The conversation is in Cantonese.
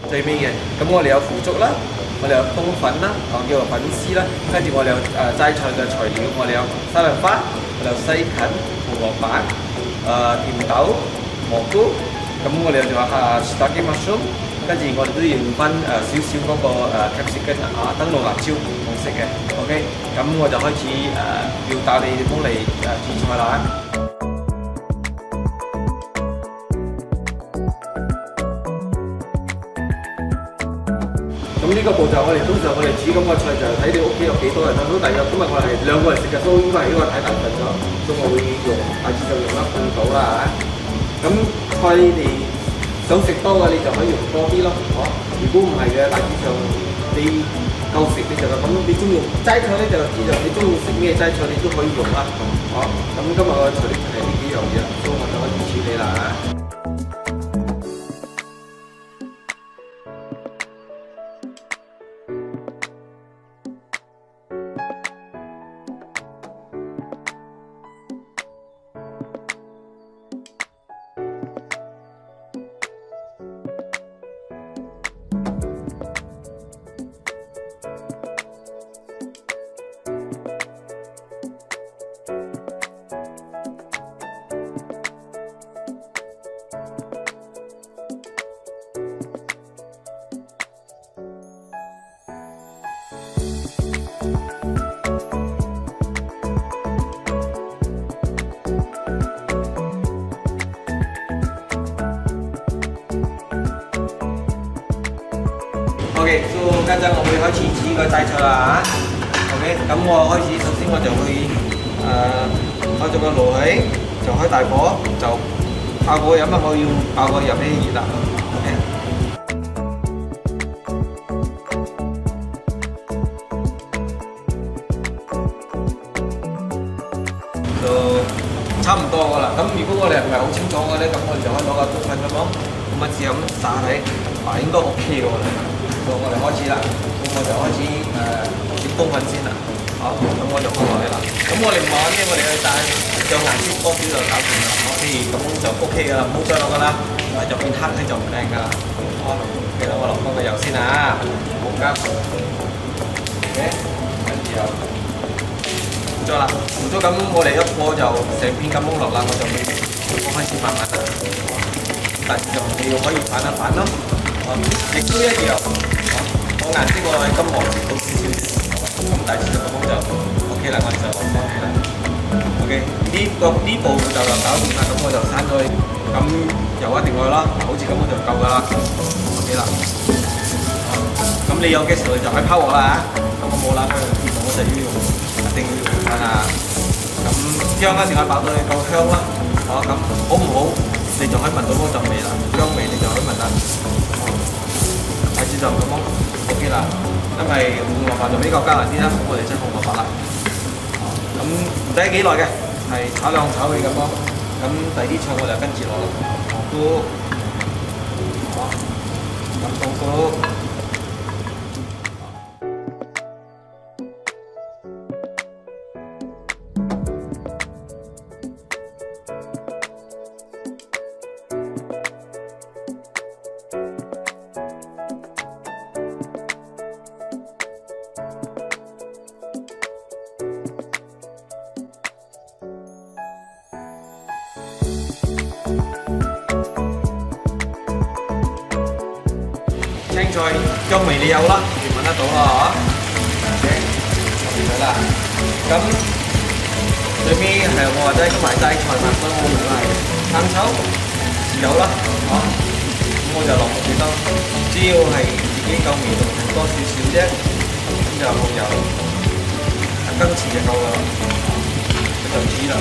最尾嘅，咁我哋有腐竹啦，我哋有冬粉啦，叫做粉絲啦，跟住我哋有齋菜嘅材料，我哋有西蘭花，我哋有西芹、紅蘿蔔、甜豆、蘑菇，咁我哋仲有shiitake mushroom，跟住我哋都要用翻少少嗰個capsicum 燈籠辣椒紅色嘅 ，OK， 咁我就開始要帶你哋幫嚟煮菜啦。咁呢個步驟我哋通常煮咁個菜就睇你屋企有幾多人啦。咁大約今日我係2個人食嘅，都應該係呢個太大份咗，所以我會用大致上用1半到啦嚇。咁菜你哋想食多嘅你就可以用多啲咯，如果唔係嘅，大致上你夠食你就咁，你中意齋菜咧就知道你中意食咩齋菜你都可以用啦，咁今日我材料就係呢幾樣嘢，所以我就可以處理啦嚇。OK， 家陣我會開始煮個齋菜啦嚇。OK， 咁我開始首先我就會開咗個爐起，就開大火，就爆個油，因為我要爆個油俾熱啦。OK， 就差唔多噶啦。咁如果我哋唔係好清楚嘅咧，咁我哋就可以攞個竹棍咁樣，咁試下咁撒起，應該 OK 嘅喎。我哋開始啦，咁我就開始煮冬粉先啦，咁我就放落去啦。咁我哋唔話咩，我哋去帶有顏色多啲就搞掂啦。譬如咁就 OK 噶啦，唔好再落噶啦，就變黑咧就唔靚噶啦。OK 啦，我落翻個油先啊，冇加，OK， 跟住又糊咗啦，糊咗咁我哋一過就成片咁樣落啦，我開始慢慢啦，但係就你要可以反一反咯。亦都一樣，我顏色我喺金黃色到少少，咁大致就咁就 OK 啦，我哋就落翻去啦。OK， 呢步就搞掂啦，咁我就閂咗去，咁油一定愛啦，好似咁我就夠噶啦 ，OK 啦。咁你有嘅時候你就可以拋鑊啦嚇，咁我冇啦，我就要用，一定要用啊。咁薑一定要爆到你夠香啦，咁好唔好？你就可以聞到嗰陣味啦，薑味你就可以聞啦。大致就咁樣 OK 啦，因為紅蘿蔔就比較艱難啲啦，咁我哋即係紅蘿蔔啦。咁唔使幾耐嘅，係炒兩炒佢咁咯。咁第啲菜我就跟住落啦，蘑菇，咁冬菇。青菜薑味你有啦，你聞得到啦嚇。OK， 掂咗啦。咁最尾係我話齋今日齋菜嘛，所以我用係生抽、豉油啦，咁我就落幾多，只要係自己夠味道，多少少啫，咁就冇油1羹匙就夠啦，就煮啦。